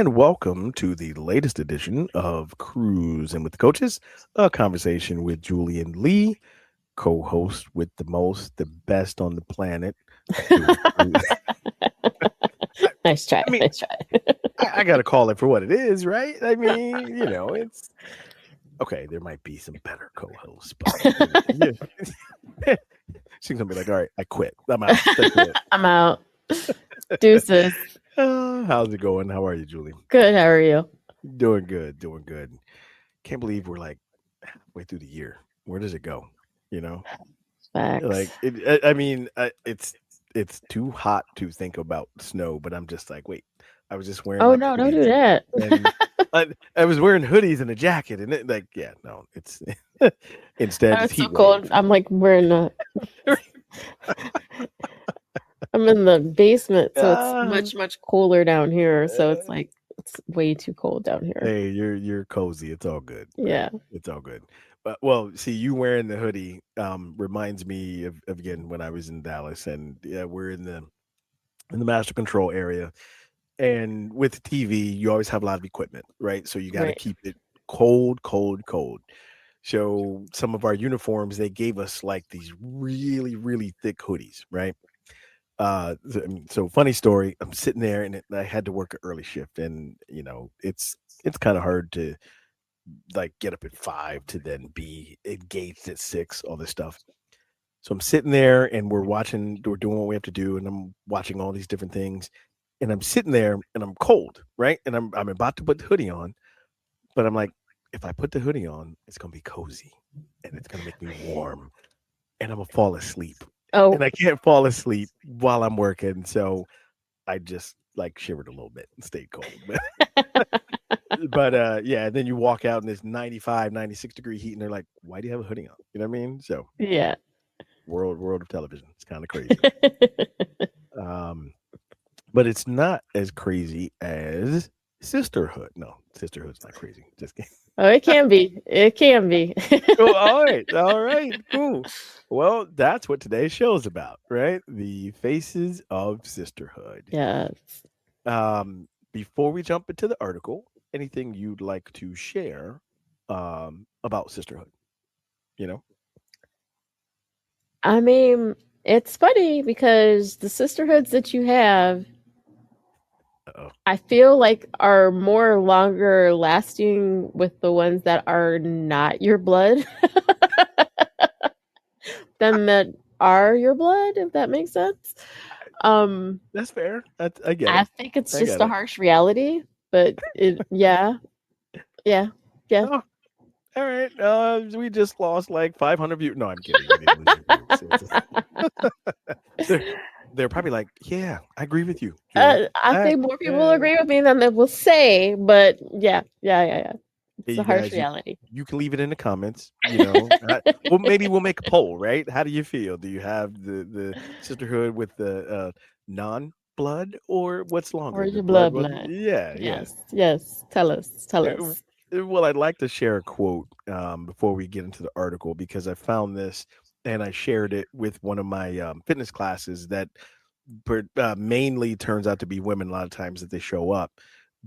and welcome to the latest edition of Cruzin With The Coaches, a conversation with Julian Lee, co-host with the most, the best on the planet. Nice try. I mean, Nice try. I got to call it for what it is, right? I mean, it's okay. There might be some better co-hosts, but she's gonna be like, "All right, I quit. I'm out. I'm out. Deuces. How's it going? How are you, Julie? Good. How are you? Doing good. Can't believe we're like halfway through the year. Where does it go? Facts. Like it's too hot to think about snow, but I'm just like, wait, I was just wearing. Oh no, don't do that. I was wearing hoodies and a jacket, and it's instead it's so cold. I'm like wearing a. I'm in the basement, so it's much cooler down here. So it's like it's way too cold down here. Hey, you're cozy. It's all good. Yeah, it's all good. But well, see, you wearing the hoodie reminds me of again when I was in Dallas, and we're in the master control area, and with the TV, you always have a lot of equipment, right? So you got to keep it cold. So some of our uniforms, they gave us like these really, really thick hoodies, right? So funny story. I'm sitting there, and I had to work an early shift, and it's kind of hard to like get up at 5 to then be engaged at 6, all this stuff. So I'm sitting there and we're doing what we have to do. And I'm watching all these different things, and I'm sitting there and I'm cold. Right. And I'm about to put the hoodie on, but I'm like, if I put the hoodie on, it's going to be cozy and it's going to make me warm and I'm going to fall asleep. Oh, and I can't fall asleep while I'm working. So I just like shivered a little bit and stayed cold. But then you walk out in this 95, 96 degree heat, and they're like, why do you have a hoodie on? You know what I mean? So yeah, world of television. It's kind of crazy. But it's not as crazy as Sisterhood. No, Sisterhood's not crazy. Just kidding. Oh, it can be. Oh, all right, cool. Well, that's what today's show is about, right? The faces of Sisterhood. Yes. Before we jump into the article, anything you'd like to share about Sisterhood? I mean, it's funny because the sisterhoods that you have, I feel like are more longer lasting with the ones that are not your blood than that are your blood, if that makes sense. That's fair. I get it. I think it's just a harsh reality, but yeah. Oh, all right. We just lost like 500 views. No, I'm kidding. They're probably like, yeah, I agree with you. I think more people will agree with me than they will say, but yeah. It's a harsh reality. You can leave it in the comments. Well, maybe we'll make a poll, right? How do you feel? Do you have the Sisterhood with the non-blood, or what's longer? Or your blood? Yeah. Yes. Tell us. Well, I'd like to share a quote before we get into the article, because I found this and I shared it with one of my fitness classes that mainly turns out to be women a lot of times that they show up.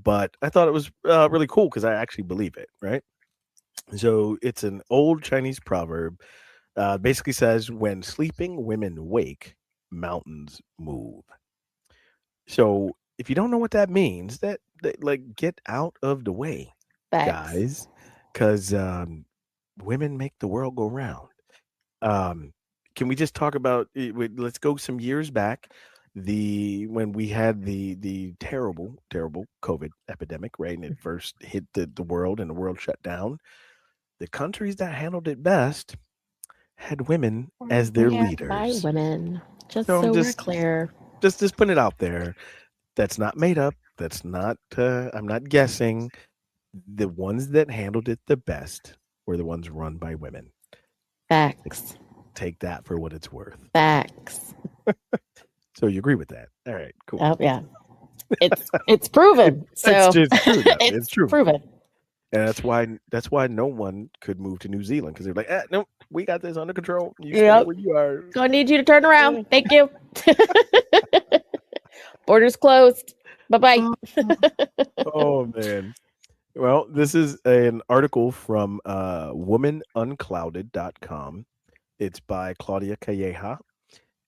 But I thought it was really cool because I actually believe it, right? So it's an old Chinese proverb. Basically says, when sleeping women wake, mountains move. So if you don't know what that means, that like get out of the way. Facts. Guys, because women make the world go round. Can we just talk about? Let's go some years back, when we had the terrible COVID epidemic, right? And it first hit the world, and the world shut down. The countries that handled it best had women as their leaders. By women, we're clear. Just put it out there. That's not made up. That's not. I'm not guessing. The ones that handled it the best were the ones run by women. Facts. Take that for what it's worth. Facts. So you agree with that? All right, cool. Oh yeah, it's proven. So it's true. Proven. And that's why no one could move to New Zealand, because they're like, no, we got this under control. You stay where you are. Gonna need you to turn around. Thank you. Borders closed. Bye-bye. Oh, oh, man. Well, this is an article from womanunclouded.com. It's by Claudia Calleja,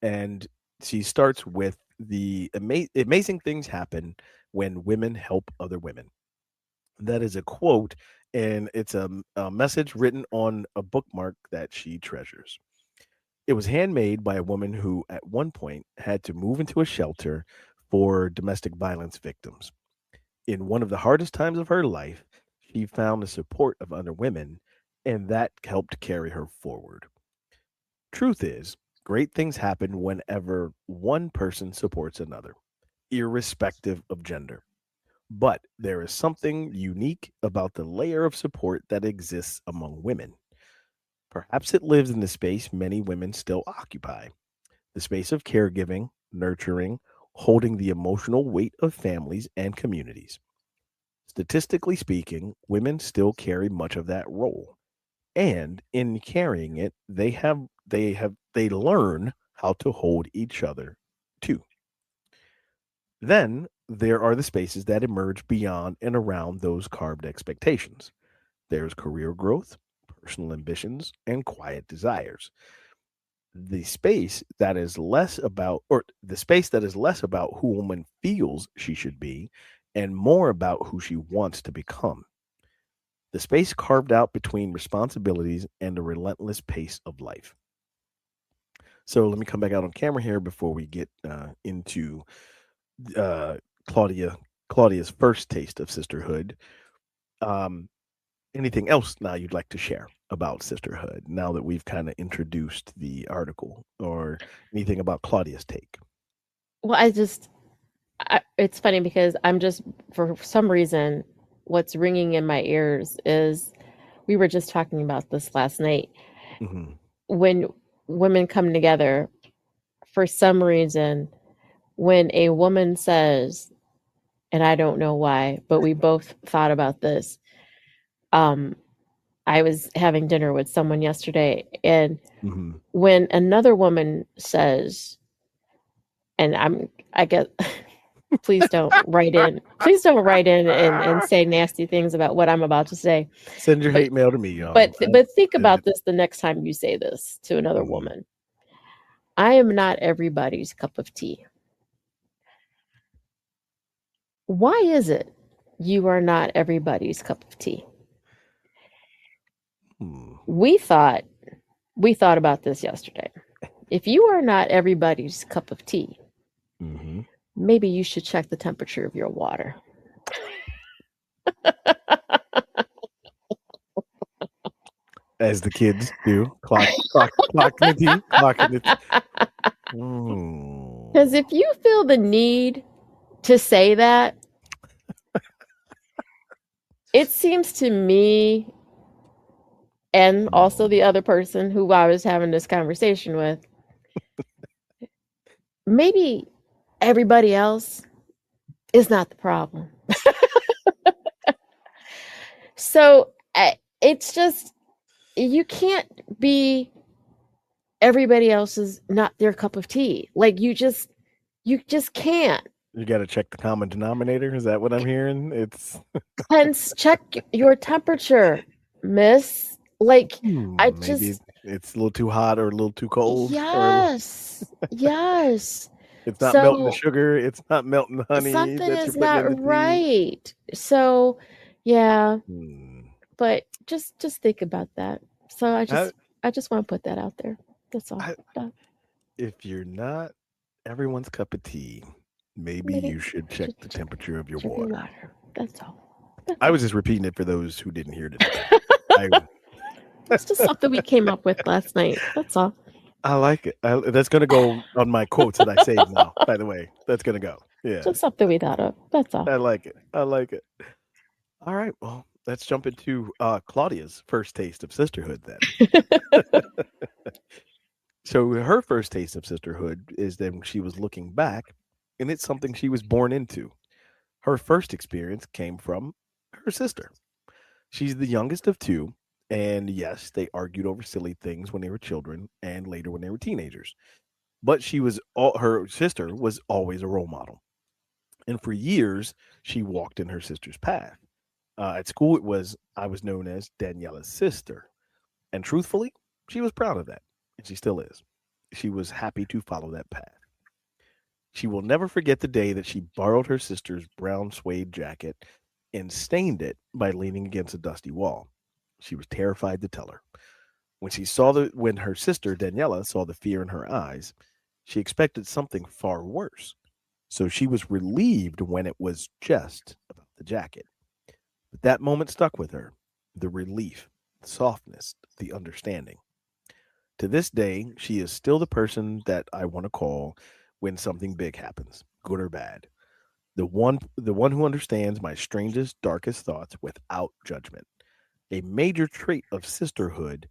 and she starts with the amazing things happen when women help other women. That is a quote, and it's a message written on a bookmark that she treasures. It was handmade by a woman who, at one point, had to move into a shelter for domestic violence victims. In one of the hardest times of her life, she found the support of other women, and that helped carry her forward. Truth is, great things happen whenever one person supports another, irrespective of gender. But there is something unique about the layer of support that exists among women. Perhaps it lives in the space many women still occupy, the space of caregiving, nurturing, holding the emotional weight of families and communities. Statistically speaking, women still carry much of that role. And in carrying it, they learn how to hold each other too. Then there are the spaces that emerge beyond and around those carved expectations. There's career growth, personal ambitions, and quiet desires. The space that is less about who a woman feels she should be and more about who she wants to become. The space carved out between responsibilities and the relentless pace of life. So let me come back out on camera here before we get into uh, Claudia Claudia's first taste of sisterhood. Um, Anything else now you'd like to share about sisterhood now that we've kind of introduced the article, or anything about Claudia's take? Well, it's funny because I'm just, for some reason, what's ringing in my ears is we were just talking about this last night. Hmm. When women come together, for some reason, when a woman says, and I don't know why, but we both thought about this. Um, I was having dinner with someone yesterday, and Hmm. when another woman says, and I guess, please don't write in and say nasty things about what I'm about to say. Send your But hate mail to me. but think Send it. about this the next time you say this to another Mhm. woman. I am not everybody's cup of tea. Why is it you are not everybody's cup of tea? Hmm. We thought we thought about this yesterday. If you are not everybody's cup of tea, Hmm. maybe you should check the temperature of your water. As the kids do, clocking the tea, clocking the tea. Because Mm. if you feel the need to say that, it seems to me, and also the other person who I was having this conversation with, maybe everybody else is not the problem. So it's just, you can't be everybody else's not their cup of tea. Like you just can't. You got to check the common denominator. Is that what I'm hearing? It's Hence, check your temperature, miss. Like, I maybe just, it's a little too hot or a little too cold, or yes, yes. it's not melting the So sugar. It's not melting the honey something that you're is putting not in the tea. right. So, yeah, Hmm. but just think about that. So I, I just want to put that out there. That's all. I, if you're not everyone's cup of tea, maybe Maybe you should check just the temperature of your drink your water. water. That's all. That's I all. was just repeating it for those who didn't hear today. I It's just something we came up with last night. That's all. I like it. That's gonna go on my quotes that I save now. By the way, that's gonna go. Yeah, Just something we thought of. That's all. I like it. I like it. All right, well, let's jump into Claudia's first taste of sisterhood then. So her first taste of sisterhood is then she was looking back, and it's something she was born into. Her first experience came from her sister. She's the youngest of two, and yes, they argued over silly things when they were children and later when they were teenagers. But her sister was always a role model. And for years, she walked in her sister's path. At school, I was known as Daniela's sister. And truthfully, she was proud of that. And she still is. She was happy to follow that path. She will never forget the day that she borrowed her sister's brown suede jacket and stained it by leaning against a dusty wall. She was terrified to tell her. When her sister Daniela saw the fear in her eyes, she expected something far worse. So she was relieved when it was just about the jacket. But that moment stuck with her. The relief, the softness, the understanding. To this day, she is still the person that I want to call when something big happens, good or bad. The one who understands my strangest, darkest thoughts without judgment. A major trait of sisterhood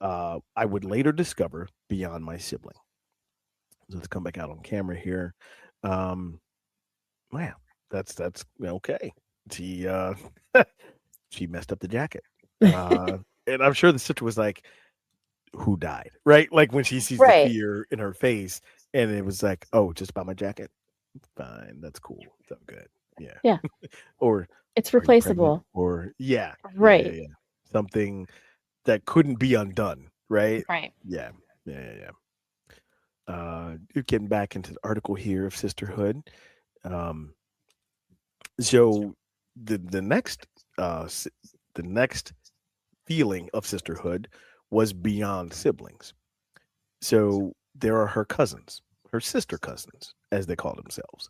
I would later discover beyond my sibling. So let's come back out on camera here. Um, wow, that's okay. She she messed up the jacket, and I'm sure the sister was like, "Who died?" Right? Like when she sees the Right. fear in her face, and it was like, "Oh, just about my jacket. Fine, that's cool. So good. Yeah." Yeah. Or It's are you pregnant? replaceable. Or yeah, yeah, yeah, Right. yeah. Something that couldn't be undone, right? Right. Yeah, yeah, yeah, yeah. Getting back into the article here of sisterhood. Um, so the next the next feeling of sisterhood was beyond siblings. So there are her cousins, her sister cousins, as they call themselves,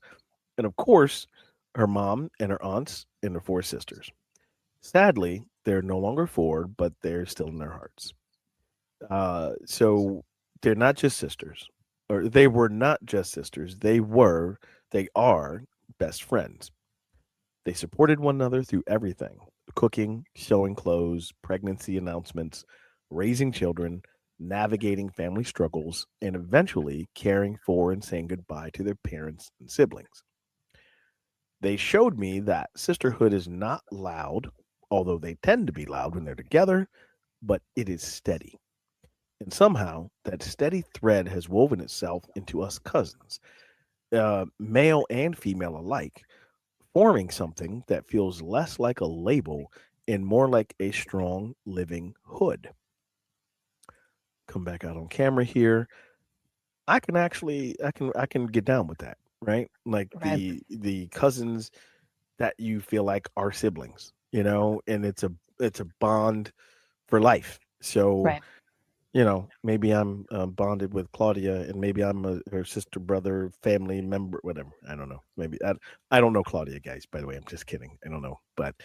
and of course, her mom and her aunts and her four sisters. Sadly, they're no longer four, but they're still in their hearts. So they're not just sisters, or they were not just sisters. They are best friends. They supported one another through everything: cooking, sewing clothes, pregnancy announcements, raising children, navigating family struggles, and eventually caring for and saying goodbye to their parents and siblings. They showed me that sisterhood is not loud, although they tend to be loud when they're together, but it is steady. And somehow that steady thread has woven itself into us cousins, male and female alike, forming something that feels less like a label and more like a strong living hood. Come back out on camera here. I can get down with that, right? Like Right. the cousins that you feel like are siblings, you know, and it's a bond for life. So Right. maybe I'm bonded with Claudia, and maybe I'm her sister, brother, family member, whatever. I don't know. I don't know Claudia, guys. By the way, I'm just kidding. I don't know. But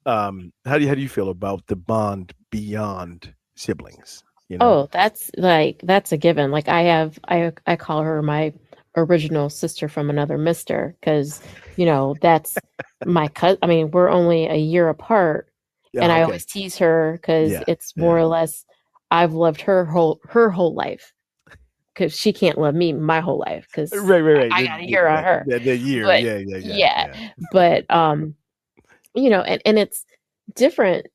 how do you feel about the bond beyond siblings? You know? Oh, that's a given. Like I call her my original sister from another mister because, that's my cousin. I mean, we're only a year apart, and Yeah. I Okay. always tease her because Yeah. it's more Yeah. or less I've loved her whole life because she can't love me my whole life because Right. Right. Right. I got a year on Right. her. The year. But Yeah. Yeah. Yeah. yeah, Yeah. but and it's different.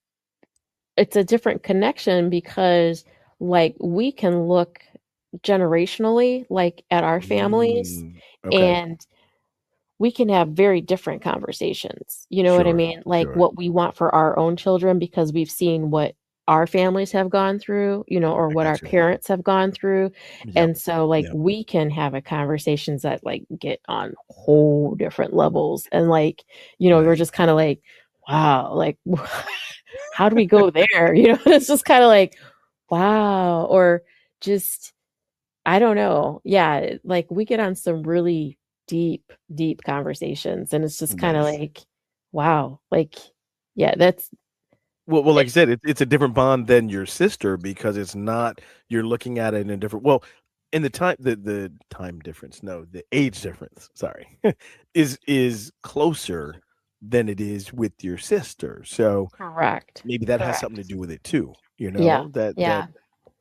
It's a different connection because like we can look generationally like at our families, Okay. and we can have very different conversations. You know what I Sure. mean? Like Sure. what we want for our own children because we've seen what our families have gone through, or I what our got you. parents have gone through. Yep. And so like Yep. we can have a conversations that like get on whole different levels. And like, we're Right. just kind of like, wow, like how do we go there? It's just kind of like, wow, or just I don't know. Yeah, like we get on some really deep, deep conversations, and it's just kind of Nice. like, wow, like, yeah, that's Well, like it. you said, it's a different bond than your sister because it's not you're looking at it in a different in the time difference, no, the age difference, sorry, is closer than it is with your sister. So Correct. maybe that has something to Correct. do with it too, Yeah. that Yeah.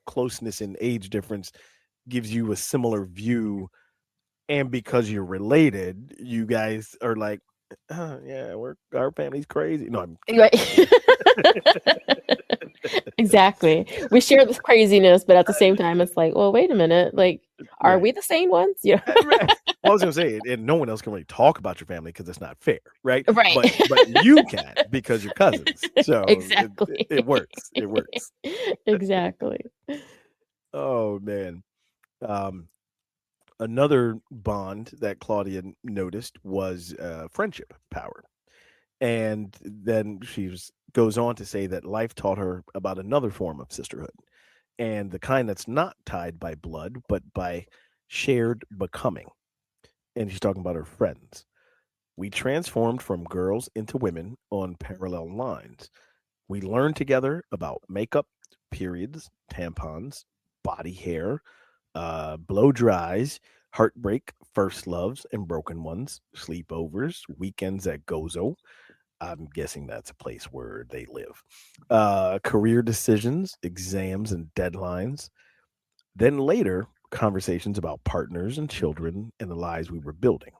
closeness in age difference gives you a similar view, and because you're related, you guys are like, yeah, our family's crazy. No, I'm kidding. Right. Exactly. We share this craziness, but at the same time, it's like, well, wait a minute, like. Are Right. we the sane ones? Yeah. Right. Well, I was gonna say, and no one else can really talk about your family because it's not fair, right? Right. But you can because you're cousins, so Exactly. it works. It works. Exactly. Oh man. Um, Another bond that Claudia noticed was friendship power, and then goes on to say that life taught her about another form of sisterhood, and the kind that's not tied by blood but by shared becoming. And she's talking about her friends. We transformed from girls into women on parallel lines. We learned together about makeup, periods, tampons, body hair, blow dries, heartbreak, first loves and broken ones, sleepovers, weekends at Gozo. I'm guessing that's a place where they live. Career decisions, exams, and deadlines. Then later, conversations about partners and children and the lives we were building.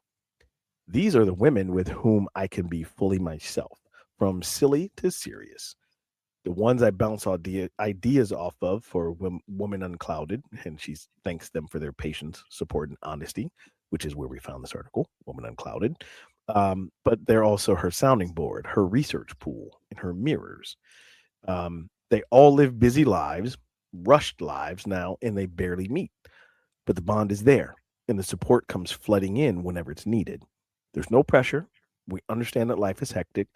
These are the women with whom I can be fully myself, from silly to serious. The ones I bounce ideas off of for Woman Unclouded, and she thanks them for their patience, support, and honesty, which is where we found this article, Woman Unclouded. But they're also her sounding board, her research pool, and her mirrors. They all live busy lives, rushed lives now, and they barely meet. But the bond is there, and the support comes flooding in whenever it's needed. There's no pressure. We understand that life is hectic.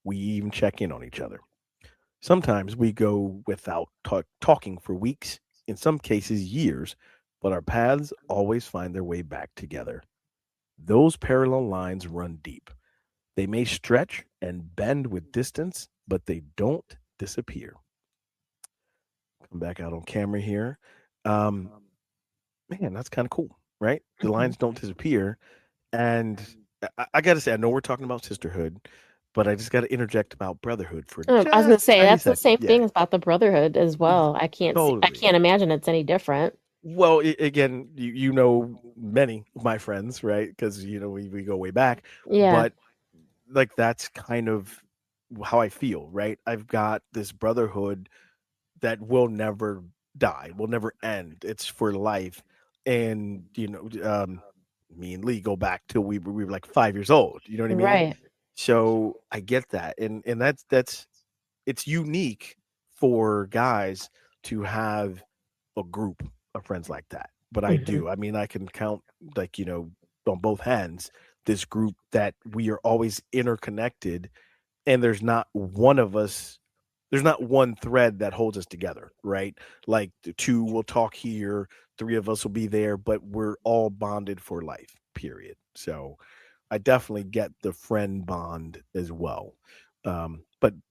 We even check in on each other. Sometimes we go without talking for weeks, in some cases, years, but our paths always find their way back together. Those parallel lines run deep. They may stretch and bend with distance, but they don't disappear. Come back out on camera here. Um, Man, that's kind of cool, right? The Mhm. lines don't disappear. And I got to say, I know we're talking about sisterhood, but I just got to interject about brotherhood for I was gonna just a say tiny that's the second. same Yeah, thing about the Brotherhood as y- well. I totally. can't imagine it's any different. Well, again, you know many of my friends, right? Because you know we go way back, Yeah. but like that's kind of how I feel, right? I've got this brotherhood that will never die, will never end. It's for life, and me and Lee go back till we were like 5 years old. You know what I mean? Right. So I get that, and that's it's unique for guys to have a group of friends like that. But I Hmm. do. I mean, I can count like on both hands this group that we are always interconnected, and there's not one thread that holds us together, right? Like the two will talk here, three of us will be there, but we're all bonded for life, period. So I definitely get the friend bond as well.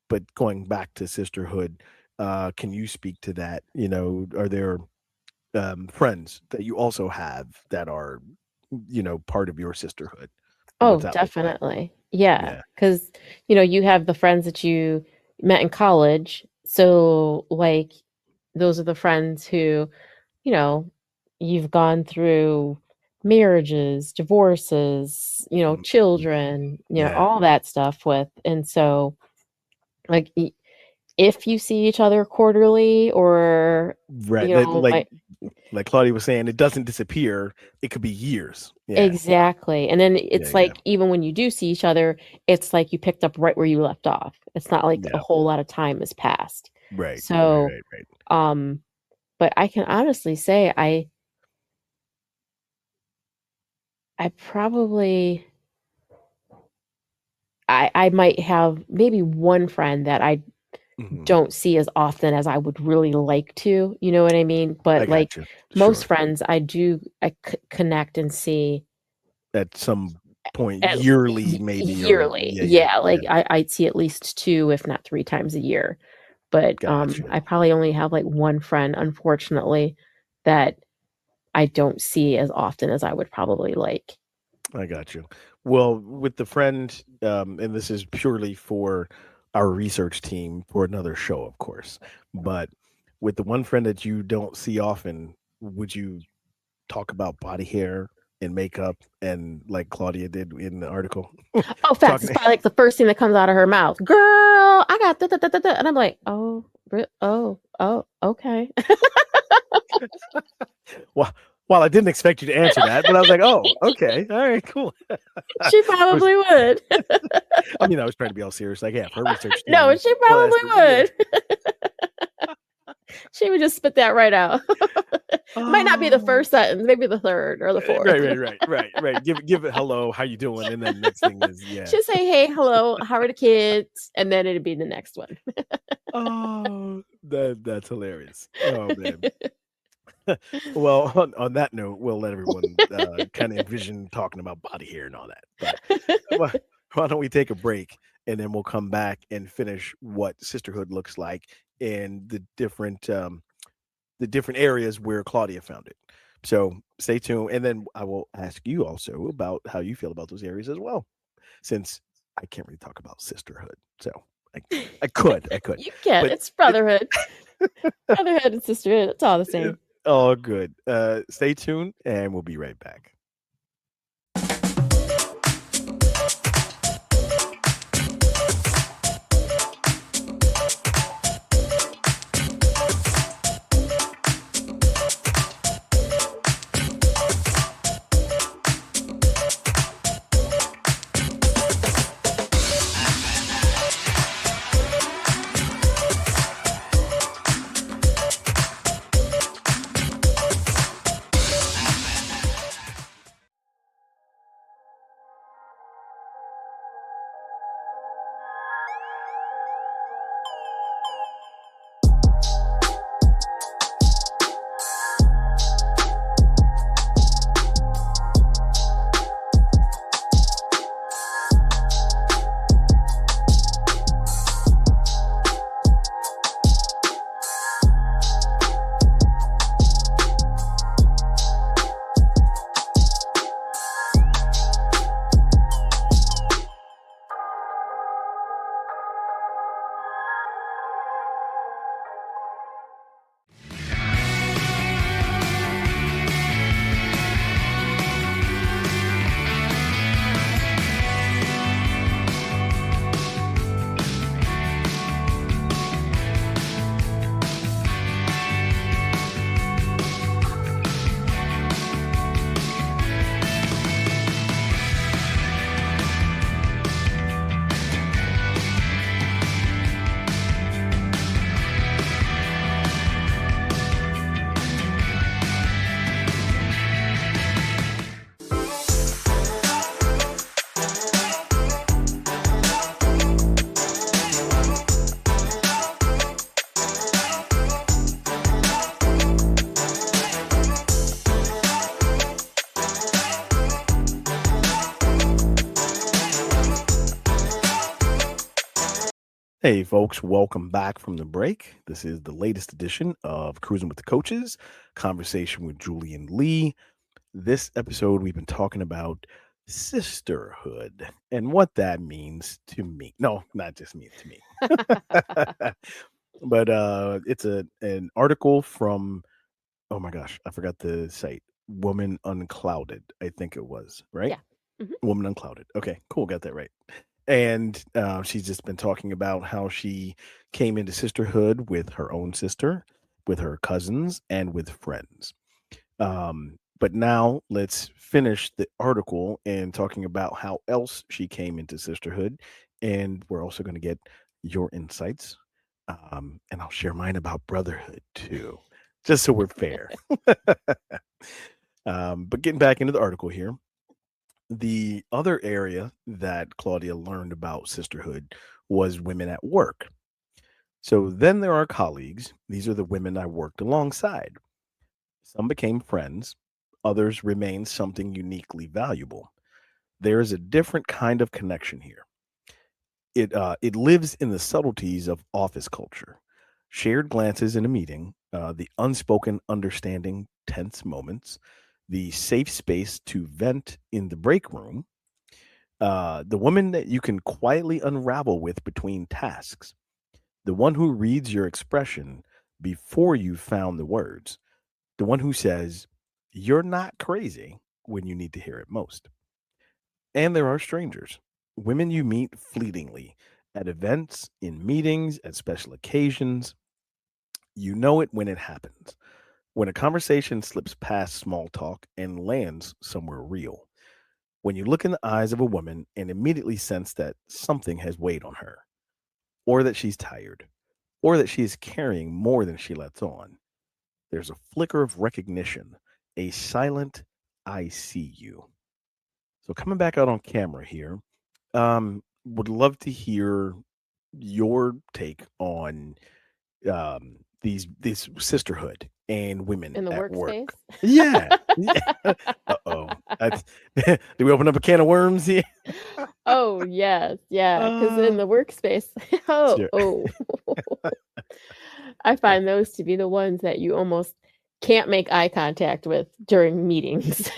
But going back to sisterhood, can you speak to that? Are there friends that you also have that are part of your sisterhood, and Oh, what's that look like? definitely. Yeah, Yeah. because you have the friends that you met in college. So, like, those are the friends who, you know, you've gone through marriages, divorces, Mhm. children, Yeah. all that stuff with. And so, like, if you see each other quarterly or, Right. you That, know, like, like Claudia was saying, it doesn't disappear. It could be years. Yeah. exactly. And then Yeah. it's Yeah. like, even when you do see each other, it's like you picked up right where you left off. It's not like a Yeah. whole lot of time has passed. Right. Right. So, Right. Right. um, but I can honestly say I probably I might have maybe one friend that I Hmm. don't see as often as I would really like to, you know what I mean? I But like got you. most Sure. friends, connect and see At some point, at yearly, maybe, or yearly. yeah, yeah, Yeah, yeah. like I'd see at least two, if not three times a year. But Gotcha. I probably only have like one friend, unfortunately, that I don't see as often as I would probably like. I got you. Well, with the friend, and this is purely for our research team for another show, of course. But with the one friend that you don't see often, would you talk about body hair and makeup and like Claudia did in the article? Oh, facts. Talking It's to probably like the first thing that comes out of her mouth. Girl, I got da da da da da. And I'm like, oh, oh, okay. well, Well, I didn't expect you to answer that, but I was like, oh, okay, all right, cool. She I was, probably would. I mean, I was trying to be all serious. Like, yeah, if her research No, team she plus, probably yeah. would. She would just spit that right out. Might not be the Oh, first sentence, maybe the third or the fourth. right. Give it hello, how you doing, and then next thing is yeah. She'd say, "Hey, hello, how are the kids?" And then it'd be the next one. Oh, that's hilarious. Oh man. Well, on that note, we'll let everyone kind of envision talking about body hair and all that. But why, why don't we take a break and then we'll come back and finish what sisterhood looks like in the different areas where Claudia found it. So stay tuned, and then I will ask you also about how you feel about those areas as well, since I can't really talk about sisterhood. So I, I could, You can. but It's brotherhood. Brotherhood and sisterhood. It's all the it, same. all good. Stay tuned, and we'll be right back. Hey, folks, welcome back from the break. This is the latest edition of Cruzin With The Coaches, conversation with Julian Lee. This episode, we've been talking about sisterhood and what that means to me. No, not just means to me. But it's an article from, oh my gosh, I forgot the site, Woman Unclouded, I think it was, right? Yeah. Mhm. Woman Unclouded. Okay, cool, got that right. And she's just been talking about how she came into sisterhood with her own sister, with her cousins, and with friends. But now let's finish the article and talking about how else she came into sisterhood. And we're also going to get your insights. And I'll share mine about brotherhood too, just so we're fair. But getting back into the article here, the other area that Claudia learned about sisterhood was women at work. So then there are colleagues. These are the women I worked alongside. Some became friends, others remained something uniquely valuable. There is a different kind of connection here. It lives in the subtleties of office culture, shared glances in a meeting, the unspoken understanding, tense moments, the safe space to vent in the break room, the woman that you can quietly unravel with between tasks, the one who reads your expression before you found the words, the one who says, "You're not crazy" when you need to hear it most. And there are strangers, women you meet fleetingly at events, in meetings, at special occasions. You know it when it happens. when a conversation slips past small talk and lands somewhere real. When you look in the eyes of a woman and immediately sense that something has weighed on her, or that she's tired, or that she is carrying more than she lets on, there's a flicker of recognition, a silent, I see you. So, coming back out on camera here, would love to hear your take on these sisterhood and women In the at work. workspace. Yeah. Uh-oh. That's did we open up a can of worms here? Oh, yes. Yeah. Because in Uh, the workspace, oh, sure. oh, I find those to be the ones that you almost can't make eye contact with during meetings.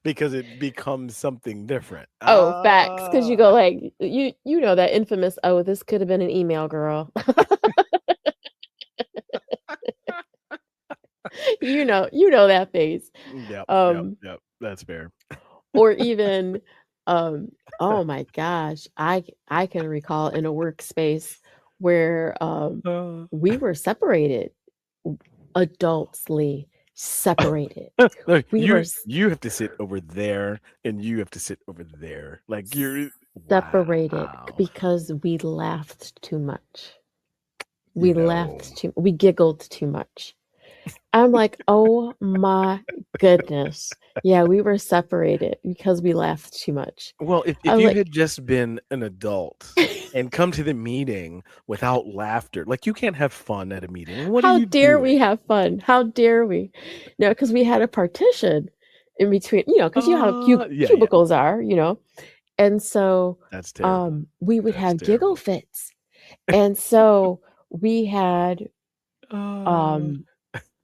Because it becomes something different. Oh, facts. Because you go like, you know that infamous, oh, this could have been an email, girl. You know that phase. Yep, yep, Um, yep. That's fair. or even, um, oh my gosh, I can recall in a workspace where Uh, we were separated, adultsly separated. no, We were you have to sit over there, and you have to sit over there. Like you're separated wow. because we laughed too much. You know, We giggled too much. I'm like, oh my goodness. Yeah, we were separated because we laughed too much. well, I if was you like, had just been an adult and come to the meeting without laughter, like you can't have fun at a meeting. What are how you dare we doing? have fun? How dare we? No, because we had a partition in between, because you know how Yeah, yeah. cubicles are, and so That's terrible. we would That's have giggle terrible. fits. And so we had Uh, um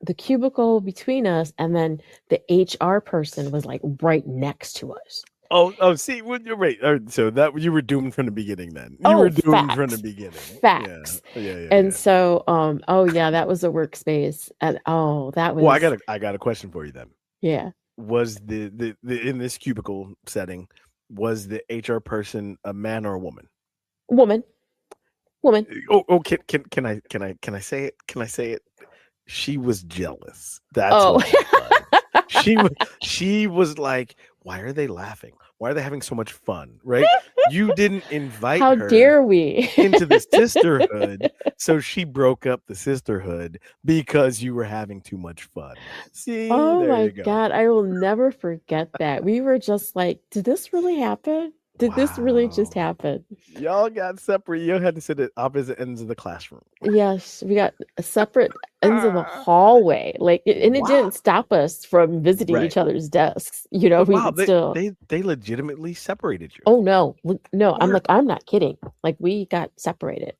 the cubicle between us, and then the HR person was like right next to us. oh, see, well, you're right. So that you were doomed from the beginning. Then you were Oh, doomed from the facts. beginning. Yeah, Facts. yeah, yeah, And yeah. so oh yeah, that was a workspace. And oh, that Well, was I got a question for you then. yeah. Was the in this cubicle setting, was the HR person a man or a woman? Woman. Woman. Oh, can I say it? Can I say it? She was jealous. That's Oh. what it was. She was like, "Why are they laughing? Why are they having so much fun?" Right? You didn't invite How her dare we? into the sisterhood, so she broke up the sisterhood because you were having too much fun. See, Oh there my you go. God, I will never forget that. We were just like, did this really happen? Did this really just Wow. happen? Y'all got separate. You had to sit at opposite ends of the classroom. Yes, we got separate ends of the hallway. Like, and it Wow. didn't stop us from visiting Right. each other's desks. We Wow. would still, They legitimately separated you. oh no, no, I'm Or like, I'm not kidding. Like, we got separated,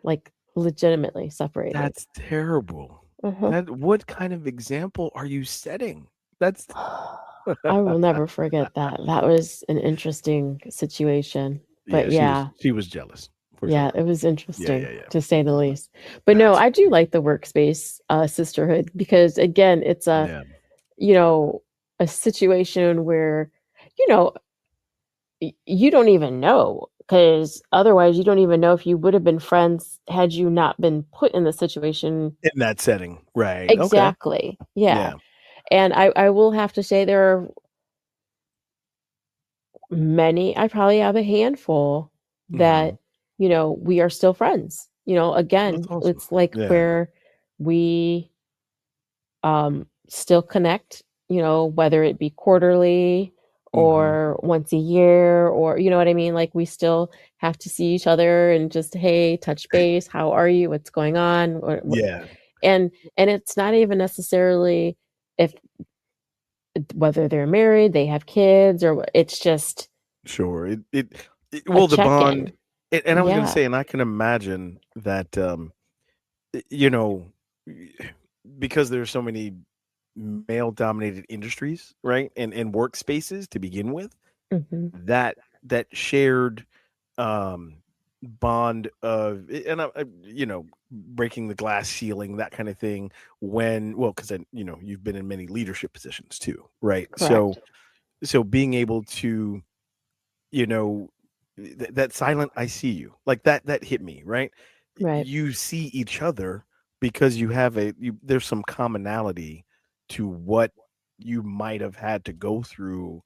like, legitimately separated. that's terrible. Uh-huh. That what kind of example are you setting? That's I will never forget that. That was an interesting situation. But yeah. yeah, She was jealous for yeah, sure. it was Yeah, interesting yeah, yeah. to say the least. But no, That's I do like the workspace sisterhood because again, it's yeah. you know, a situation where, you know, you don't even know because otherwise you don't even know if you would have been friends had you not been put in the situation. In that setting, right? Okay. Exactly. Yeah. Yeah. And I will have to say there are many, I probably have a handful Hmm. that, we are still friends. That's Again, awesome. it's like Yeah. where we still connect, whether it be quarterly Hmm. or once a year, or you know what I mean? Like we still have to see each other and just, hey, touch base, how are you? What's going on? Yeah. And it's not even necessarily if whether they're married, they have kids, or it's just Sure. a Well, the bond, check-in. and I was going to Yeah. say, and I can imagine that, you know, because there's so many male dominated industries, right? And workspaces to begin with, Mhm. that that shared um bond of and breaking the glass ceiling, that kind of thing, when well because you've been in many leadership positions too, right? So Correct. being able to you know that silent I see you, like that hit me, right? Right. You see each other because you have there's some commonality to what you might have had to go through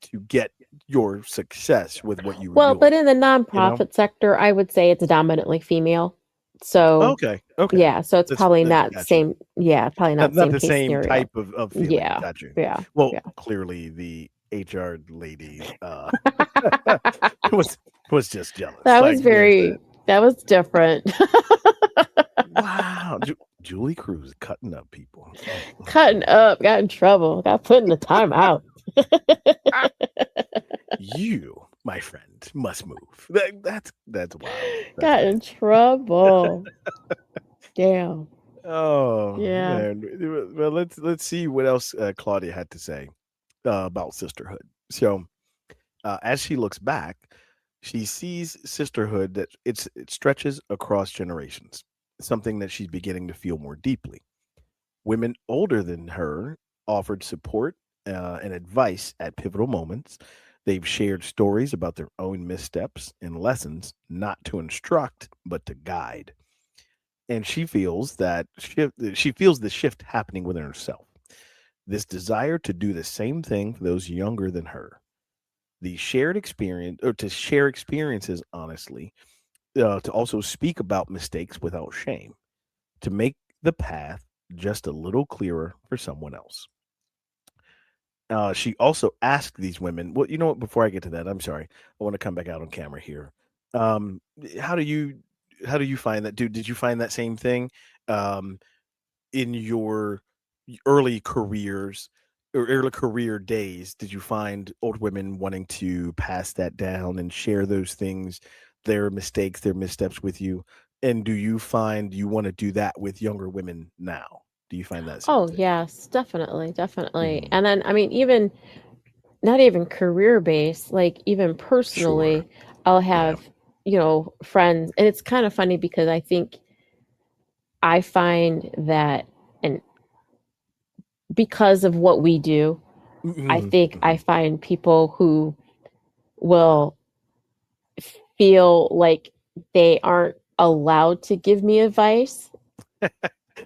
to get your success with what you were Well, doing, but in the you know? nonprofit sector, I would say it's dominantly female. So, Okay, okay. yeah, so it's That's probably that not got you. same, yeah, probably not Not same the case same scenario. type of feeling. Yeah, Got you. yeah, Well, yeah. clearly the HR lady, was was just jealous, That like, was there's very, that. that was different. Wow, Julie Cruz cutting up people. Cutting up, got in trouble, got put in the timeout. You, my friend, must move. That's wild. That's Got crazy. in trouble. Damn. Oh Yeah. man. Well, let's see what else Claudia had to say about sisterhood. So, as she looks back, she sees sisterhood that it stretches across generations. Something that she's beginning to feel more deeply. Women older than her offered support and advice at pivotal moments. They've shared stories about their own missteps and lessons, not to instruct, but to guide. And she feels the shift happening within herself. This desire to do the same thing for those younger than her. The shared experience, or to share experiences honestly, to also speak about mistakes without shame, to make the path just a little clearer for someone else. She also asked these women, well, you know what, before I get to that, I'm sorry. I want to come back out on camera here. Um, how do you how do you find that, dude? Did you find that same thing um in your early careers or early career days? Did you find old women wanting to pass that down and share those things, their mistakes, their missteps with you? And do you find you want to do that with younger women now? Do you find that same Oh, thing? yes, definitely, definitely. Mhm. And then, I mean, even not even career based, like even Sure. personally, I'll Yeah. have, friends. And it's kind of funny because I think I find that, and because of what we do, I Mhm, think I mhm. find people who will feel like they aren't allowed to give me advice.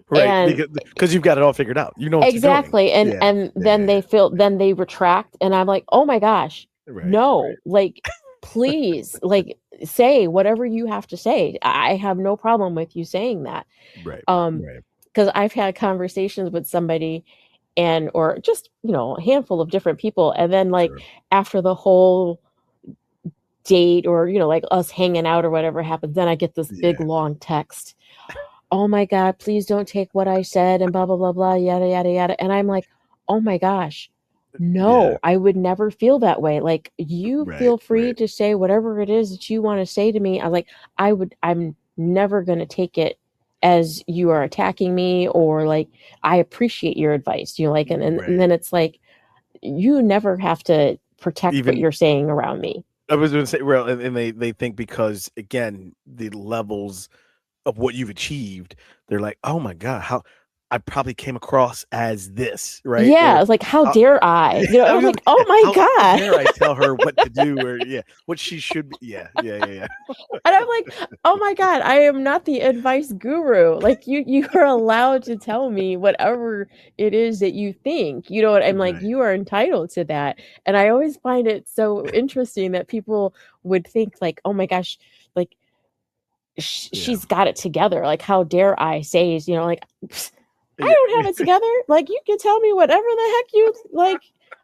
Right, And because you've got it all figured out. You know what you're doing. exactly. And Yeah. and Yeah, then yeah, they yeah. feel then they retract and I'm like, "Oh my gosh. Right, No. right, Like please, like say whatever you have to say. I have no problem with you saying that." right, Um right. because I've had conversations with somebody and or just, a handful of different people and then like Sure. after the whole date or, like us hanging out or whatever happens, then I get this big Yeah. long text. "Oh my god, please don't take what I said and blah blah blah blah yada yada yada." And I'm like, "Oh my gosh. Yeah. No, I would never feel that way. Like you Right, feel free right. to say whatever it is that you want to say to me." I'm never going to take it as you are attacking me or like I appreciate your advice. And Right. then it's like you never have to protect what Even you're saying around me. I was gonna say, well, and they think because, again, the levels of what you've achieved, they're like, "Oh my god, how I probably came across as this," right? Yeah, Or, it's like, how how dare I? yeah, And I I'm was like, like, oh yeah, my how God. dare I tell her what to do or, yeah, what she should be. Yeah, yeah, yeah, And I'm like, oh my God, I am not the advice guru. Like you are allowed to tell me whatever it is that you think. You know what I'm like, Right. you are entitled to that. And I always find it so interesting that people would think like, oh my gosh, like Yeah. she's got it together. Like, how dare I say, like, I Yeah. don't have it together. Like, you can tell me whatever the heck you like.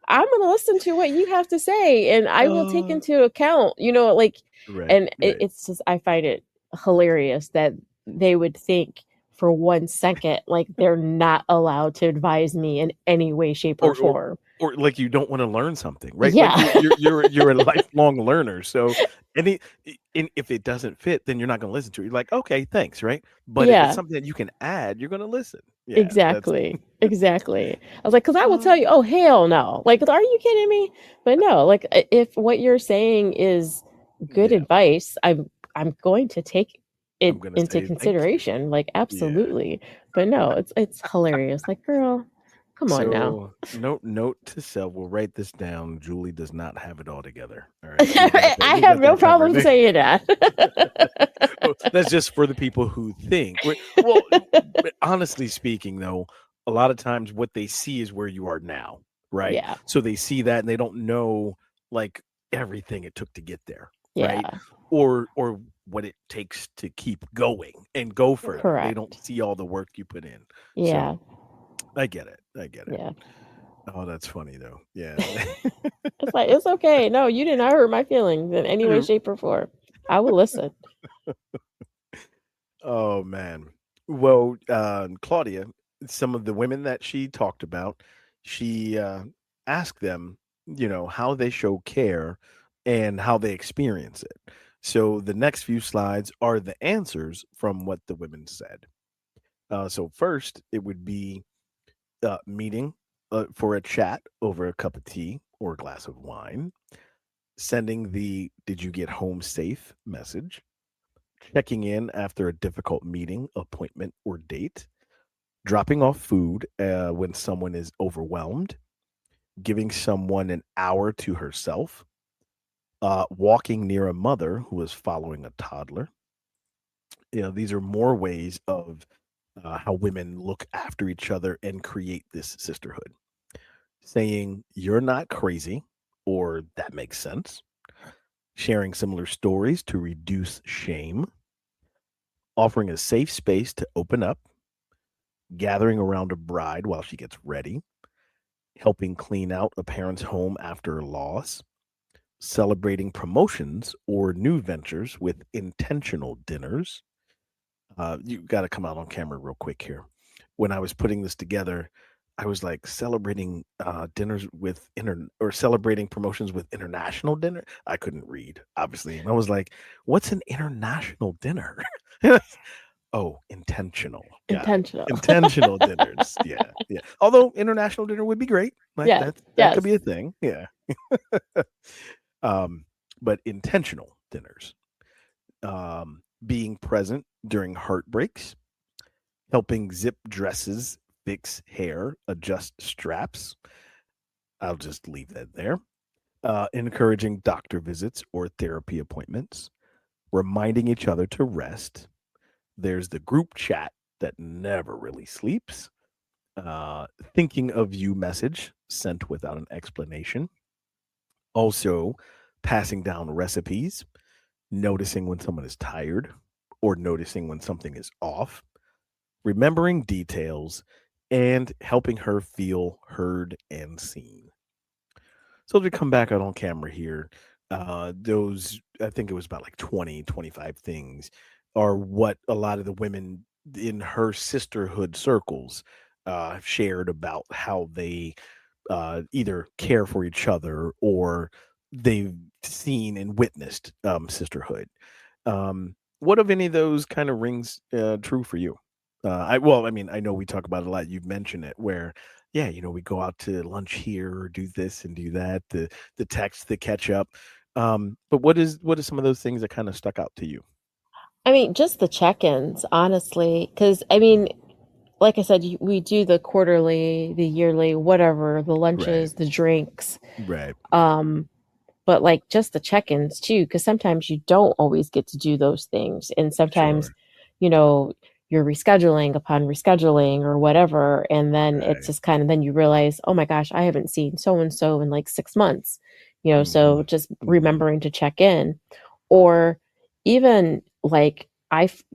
I'm going to listen to what you have to say and I will take Uh, into account, like, right, and right. it's just, I find it hilarious that they would think for 1 second, like, they're not allowed to advise me in any way, shape, or Or or form. or like you don't wanna learn something, right? Like Yeah. you're a lifelong learner, so any and if it doesn't fit, then you're not gonna listen to it. You're like, "Okay, thanks," right? But if it's Yeah. something that you can add, you're gonna listen. Yeah, that's Exactly. Exactly. I was like, because I will tell you, Oh, oh hell no. Like, are you kidding me? But no, like if what you're saying is good yeah, advice, I'm going to take I'm it gonna into say thank you. consideration. Like, Yeah. absolutely. But no, it's hilarious. Like, girl. Come on now. So note to self. We'll write this down. Julie does not have it all together. All right, we got that. I We have got no that covered. problem saying that. Well, that's just for the people who think. Well, honestly speaking, though, a lot of times what they see is where you are now, right? Yeah. So they see that and they don't know like everything it took to get there, right? Yeah. Or what it takes to keep going and go further. They don't Correct. see all the work you put in. Yeah. So I get it. I get it. Yeah. Oh, that's funny though. Yeah. It's like, it's okay. No, you did not hurt my feelings in any way, shape, or form. I will listen. Oh man. Well, Claudia, some of the women that she talked about, she asked them, how they show care and how they experience it. So the next few slides are the answers from what the women said. So first, it would be meeting for a chat over a cup of tea or a glass of wine, sending the "Did you get home safe?" message, checking in after a difficult meeting, appointment, or date, dropping off food when someone is overwhelmed, giving someone an hour to herself, walking near a mother who is following a toddler. These are more ways of how women look after each other and create this sisterhood. Saying, "You're not crazy," or "That makes sense." Sharing similar stories to reduce shame, offering a safe space to open up, gathering around a bride while she gets ready, helping clean out a parent's home after a loss, celebrating promotions or new ventures with intentional dinners. You got to come out on camera real quick here. When I was putting this together, I was like celebrating dinners with or celebrating promotions with international dinner. I couldn't read, obviously. And I was like, what's an international dinner? Oh, intentional. Got it. Intentional. Intentional dinners. Yeah. Yeah. Although international dinner would be great. Like Yes. that could Yes. be a thing. Yeah. um, but intentional dinners. Being present during heartbreaks, helping zip dresses, fix hair, adjust straps. I'll just leave that there. Encouraging doctor visits or therapy appointments, reminding each other to rest. There's the group chat that never really sleeps. Thinking of you message sent without an explanation. Also, passing down recipes, noticing when someone is tired or noticing when something is off, remembering details, and helping her feel heard and seen. So as we come back out on camera here, those, I think it was about like 20, 25 things are what a lot of the women in her sisterhood circles have shared about how they either care for each other or they've seen and witnessed sisterhood. What of any of those kind of rings true for you? I mean, I know we talk about it a lot. You've mentioned it where, yeah, we go out to lunch here or do this and do that. The text, the catch up. But what are some of those things that kind of stuck out to you? I mean, just the check-ins, honestly, because I mean, like I said, we do the quarterly, the yearly, whatever, the Right. lunches, the drinks. Right. Um, but like just the check-ins too, because sometimes you don't always get to do those things. And sometimes, Sure. you know, you're rescheduling upon rescheduling or whatever. And then it's Right. just kind of then you realize, oh my gosh, I haven't seen so and so in like 6 months, Hmm. so just Hmm. remembering to check in. Or even like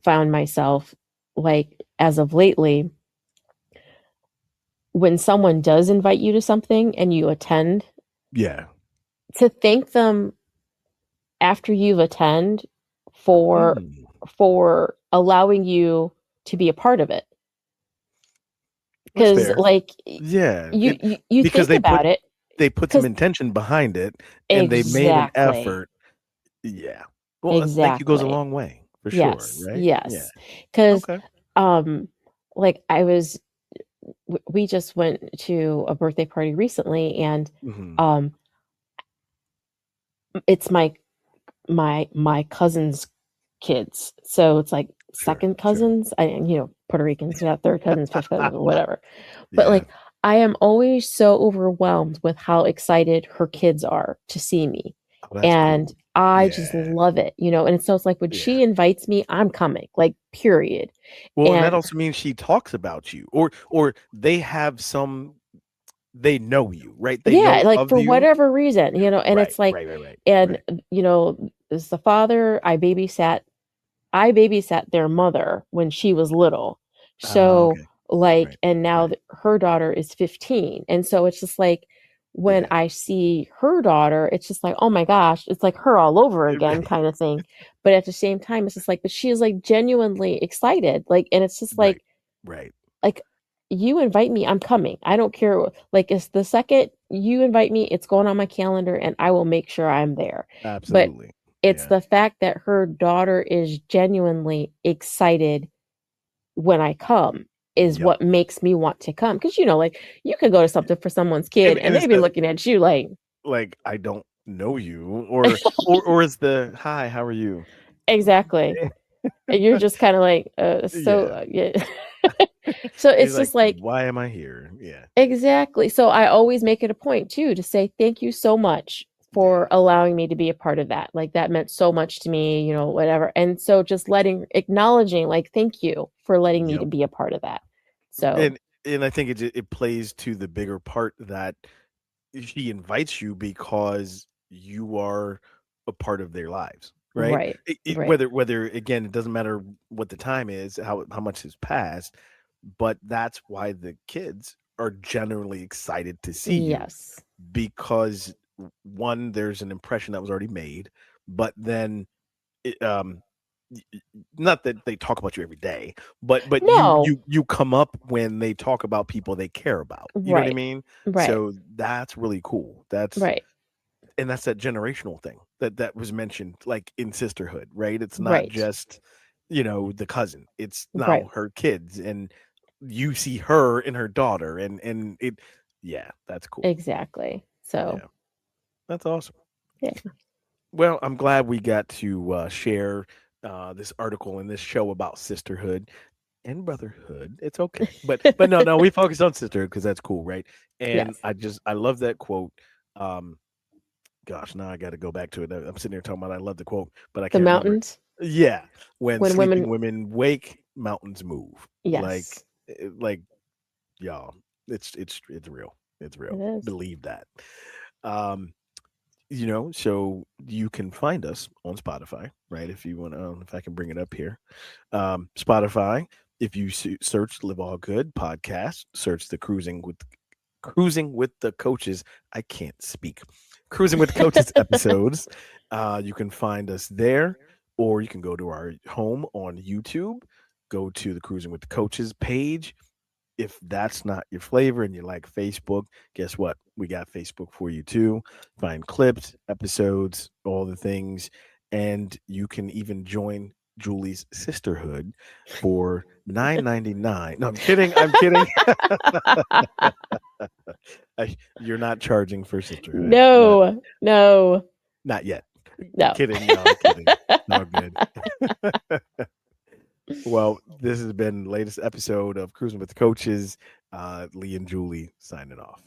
found myself like as of lately, when someone does invite you to something and you attend, Yeah. to thank them after you've attend for Mm, allowing you to be a part of it, that's because fair. like Yeah. you Because think about it, they put some because intention behind it and they made an exactly, effort. Yeah. Well, thank you goes a exactly, long way for sure, yes, right? Yeah. yes, because Okay. um like we just went to a birthday party recently, and Mhm. um it's my cousin's kids. So it's like Sure, second sure. cousins. Puerto Ricans, yeah, third cousins, fifth cousins, whatever. But Yeah. like I am always so overwhelmed with how excited her kids are to see me. Oh, that's And cool. I just Yeah. love it, and so it's like when Yeah. she invites me, I'm coming, like, period. Well, and that And also means she talks about you, or they have some. They know you, right? They yeah, know like of for you. whatever reason, and Right. it's like, Right. Right. Right. and, Right. as the father, I babysat their mother when she was little. So, Okay. like, Right. and now Right. her daughter is 15. And so it's just like when Yeah. I see her daughter, it's just like, oh my gosh, it's like her all over again kind of thing. But at the same time, it's just like, but she is like genuinely excited. Like, and it's just Right. Right. like you invite me, I'm coming. I don't care. Like, it's the second you invite me, it's going on my calendar and I will make sure I'm there. But Absolutely. it's Yeah. the fact that her daughter is genuinely excited when I come is Yep. what makes me want to come. Because, like, you could go to something for someone's kid And and it's they be the looking at you like I don't know you, or it's the hi, how are you? exactly. And you're just kind of like, Yeah. yeah. So He's it's like, just like, why am I here? Yeah. exactly. So I always make it a point too to say thank you so much for Yeah. allowing me to be a part of that. Like that meant so much to me, whatever. And so just acknowledging, like, thank you for letting me to Yep. be a part of that. So, And I think it plays to the bigger part that she invites you because you are a part of their lives, right? right, It, right. whether again, it doesn't matter what the time is, how much has passed, but that's why the kids are generally excited to see you Yes. because one, there's an impression that was already made, but then it, not that they talk about you every day, but you No. you you come up when they talk about people they care about. You know what I Right. mean? Right. So that's really cool. Right. That's that generational thing that was mentioned, like in Sisterhood, right? It's not Right. just the cousin. It's Right. now her kids, and you see her and her daughter, and it. Yeah, that's cool. Exactly. So, Yeah, that's awesome. yeah. Well, I'm glad we got to share this article and this show about sisterhood and brotherhood. It's okay, but no, we focus on sisterhood because that's cool, right? And Yes. I love that quote. Um, Gosh, now I got to go back to it. I'm sitting here talking about I love the quote, but I The can't remember it. mountains Yeah, when when sleeping women, women wake, mountains move. Like, yes, like y'all, it's real. It's it real. is. Believe that. Um, so you can find us on Spotify, right? If you want to, if I can bring it up here, Spotify. If you search "Live All Good" podcast, search the Cruising with the Coaches. I can't speak. Cruising with the Coaches episodes. You can find us there, or you can go to our home on YouTube. Go to the Cruising with the Coaches page. If that's not your flavor and you like Facebook, guess what? We got Facebook for you too. Find clips, episodes, all the things. And you can even join Julie's Sisterhood for $9.99. No, I'm kidding. I'm kidding. You're not charging for Sisterhood. Not No, no, not yet. no. Kidding. No, I'm kidding. All good. Well, this has been the latest episode of Cruising with the Coaches. Lee and Julie signing off.